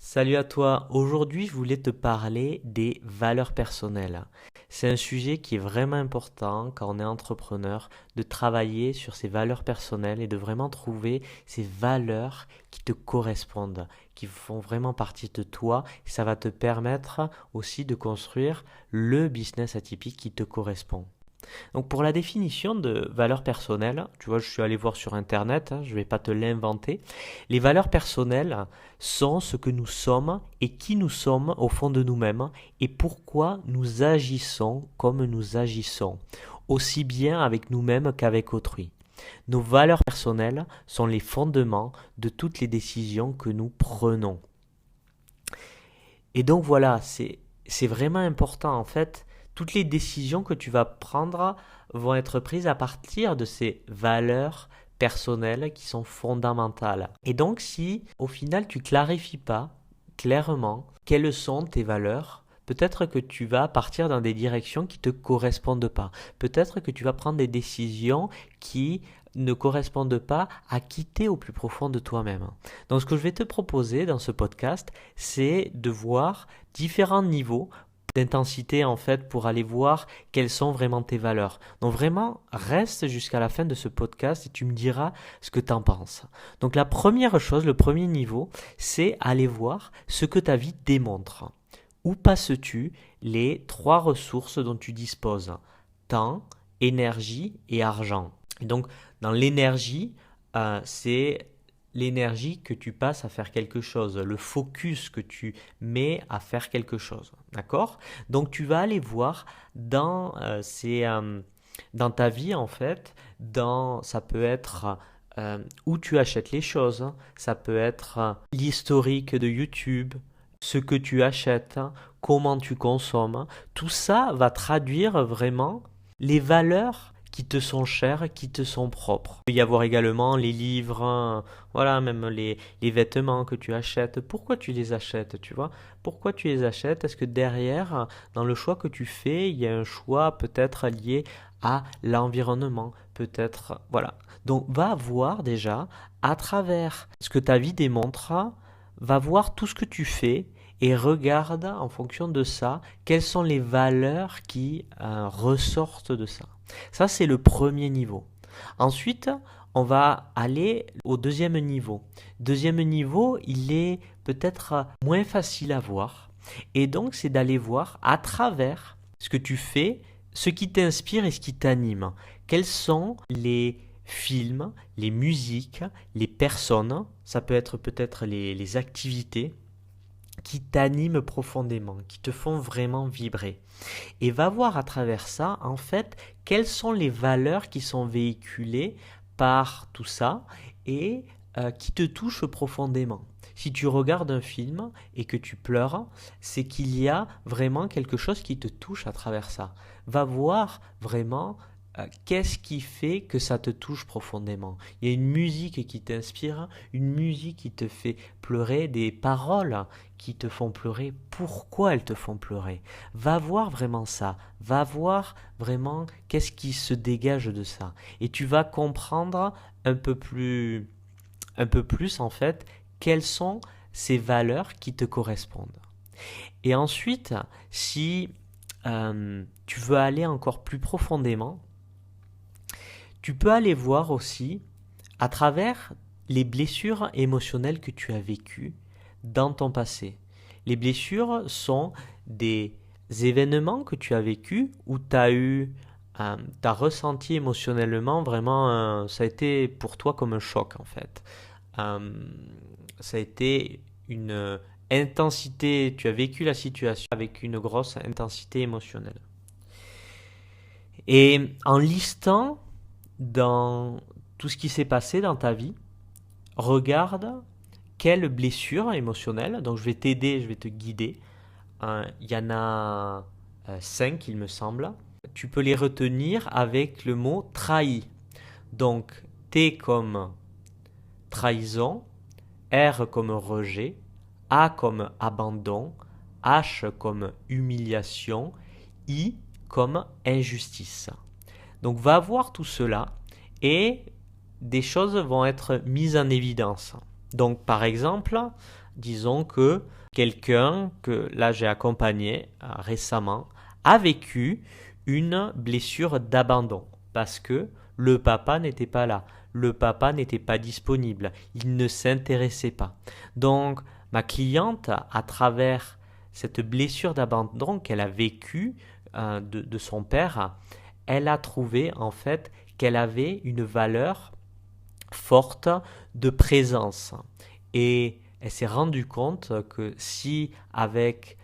Salut à toi, aujourd'hui je voulais te parler des valeurs personnelles. C'est un sujet qui est vraiment important quand on est entrepreneur, de travailler sur ses valeurs personnelles et de vraiment trouver ces valeurs qui te correspondent, qui font vraiment partie de toi. Ça va te permettre aussi de construire le business atypique qui te correspond. Donc pour la définition de valeurs personnelles, tu vois, je suis allé voir sur Internet, je ne vais pas te l'inventer. Les valeurs personnelles sont ce que nous sommes et qui nous sommes au fond de nous-mêmes et pourquoi nous agissons comme nous agissons, aussi bien avec nous-mêmes qu'avec autrui. Nos valeurs personnelles sont les fondements de toutes les décisions que nous prenons. Et donc voilà, c'est vraiment important en fait. Toutes les décisions que tu vas prendre vont être prises à partir de ces valeurs personnelles qui sont fondamentales. Et donc si au final tu clarifies pas clairement quelles sont tes valeurs, peut-être que tu vas partir dans des directions qui ne te correspondent pas. Peut-être que tu vas prendre des décisions qui ne correspondent pas à qui t'es au plus profond de toi-même. Donc ce que je vais te proposer dans ce podcast, c'est de voir différents niveaux d'intensité en fait pour aller voir quelles sont vraiment tes valeurs. Donc vraiment, reste jusqu'à la fin de ce podcast et tu me diras ce que tu en penses. Donc la première chose, le premier niveau, c'est aller voir ce que ta vie démontre. Où passes-tu les trois ressources dont tu disposes? Temps, énergie et argent. Et donc dans l'énergie, c'est l'énergie que tu passes à faire quelque chose, le focus que tu mets à faire quelque chose. D'accord? Donc tu vas aller voir dans ta vie en fait, ça peut être où tu achètes les choses, ça peut être l'historique de YouTube, ce que tu achètes, comment tu consommes. Tout ça va traduire vraiment les valeurs qui te sont chères, qui te sont propres. Il peut y avoir également les livres, voilà, même les vêtements que tu achètes. Pourquoi tu les achètes, tu vois? Pourquoi tu les achètes? Est-ce que derrière, dans le choix que tu fais, il y a un choix peut-être lié à l'environnement, peut-être, voilà. Donc, va voir déjà, à travers ce que ta vie démontre, va voir tout ce que tu fais et regarde en fonction de ça, quelles sont les valeurs qui ressortent de ça. Ça, c'est le premier niveau. Ensuite, on va aller au deuxième niveau. Deuxième niveau, il est peut-être moins facile à voir. Et donc, c'est d'aller voir à travers ce que tu fais, ce qui t'inspire et ce qui t'anime. Quels sont les films, les musiques, les personnes, ça peut être peut-être les activités qui t'animent profondément, qui te font vraiment vibrer. Et va voir à travers ça, en fait, quelles sont les valeurs qui sont véhiculées par tout ça et qui te touchent profondément. Si tu regardes un film et que tu pleures, c'est qu'il y a vraiment quelque chose qui te touche à travers ça. Va voir vraiment qu'est-ce qui fait que ça te touche profondément. Il y a une musique qui t'inspire, une musique qui te fait pleurer, des paroles qui te font pleurer. Pourquoi elles te font pleurer? Va voir vraiment ça. Va voir vraiment qu'est-ce qui se dégage de ça. Et tu vas comprendre un peu plus en fait, quelles sont ces valeurs qui te correspondent. Et ensuite, si tu veux aller encore plus profondément, tu peux aller voir aussi à travers les blessures émotionnelles que tu as vécues dans ton passé. Les blessures sont des événements que tu as vécus où tu as ressenti émotionnellement vraiment, ça a été pour toi comme un choc en fait. Euh, Ça a été une intensité, tu as vécu la situation avec une grosse intensité émotionnelle. Et en listant dans tout ce qui s'est passé dans ta vie, regarde quelle blessure émotionnelle, donc je vais t'aider, je vais te guider. Il y en a 5, il me semble. Tu peux les retenir avec le mot trahi. Donc T comme trahison, R comme rejet, A comme abandon, H comme humiliation, I comme injustice. Donc va voir tout cela et des choses vont être mises en évidence. Donc par exemple, disons que quelqu'un que là j'ai accompagné récemment a vécu une blessure d'abandon parce que le papa n'était pas là, le papa n'était pas disponible, il ne s'intéressait pas. Donc ma cliente, à travers cette blessure d'abandon qu'elle a vécue de son père, elle a trouvé en fait qu'elle avait une valeur forte de présence. Et elle s'est rendue compte que si avec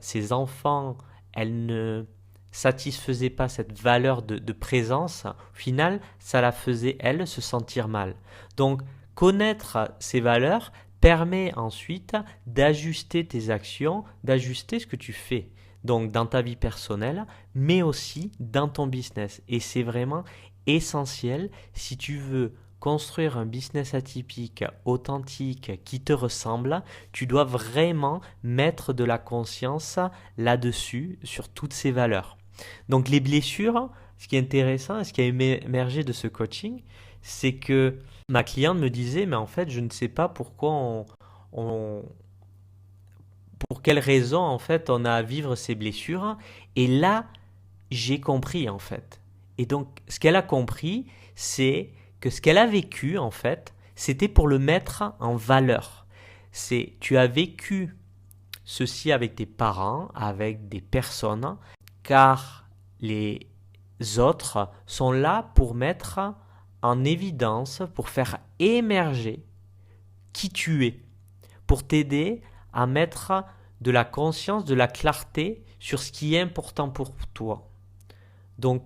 ses enfants, elle ne satisfaisait pas cette valeur de présence, au final, ça la faisait, elle, se sentir mal. Donc, connaître ces valeurs permet ensuite d'ajuster tes actions, d'ajuster ce que tu fais. Donc, dans ta vie personnelle, mais aussi dans ton business. Et c'est vraiment essentiel si tu veux construire un business atypique, authentique, qui te ressemble, tu dois vraiment mettre de la conscience là-dessus, sur toutes ces valeurs. Donc les blessures, ce qui est intéressant, ce qui a émergé de ce coaching, c'est que ma cliente me disait, mais en fait, je ne sais pas pourquoi pour quelle raison en fait on a à vivre ces blessures. Et là, j'ai compris en fait. Et donc, ce qu'elle a compris, c'est que ce qu'elle a vécu en fait, c'était pour le mettre en valeur. C'est, tu as vécu ceci avec tes parents, avec des personnes, car les autres sont là pour mettre en évidence, pour faire émerger qui tu es, pour t'aider à mettre de la conscience, de la clarté sur ce qui est important pour toi. Donc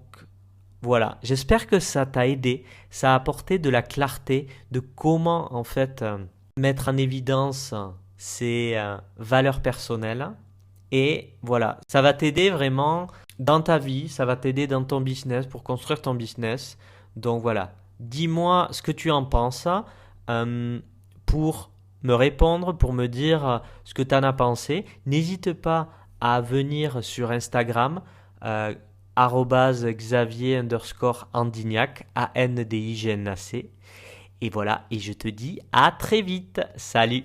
voilà, j'espère que ça t'a aidé, ça a apporté de la clarté de comment en fait mettre en évidence ses valeurs personnelles. Et voilà, ça va t'aider vraiment dans ta vie, ça va t'aider dans ton business pour construire ton business. Donc voilà, dis-moi ce que tu en penses pour me répondre, pour me dire ce que tu en as pensé. N'hésite pas à venir sur Instagram, @Xavier_Andignac, ANDIGNAC. Et voilà, et je te dis à très vite. Salut!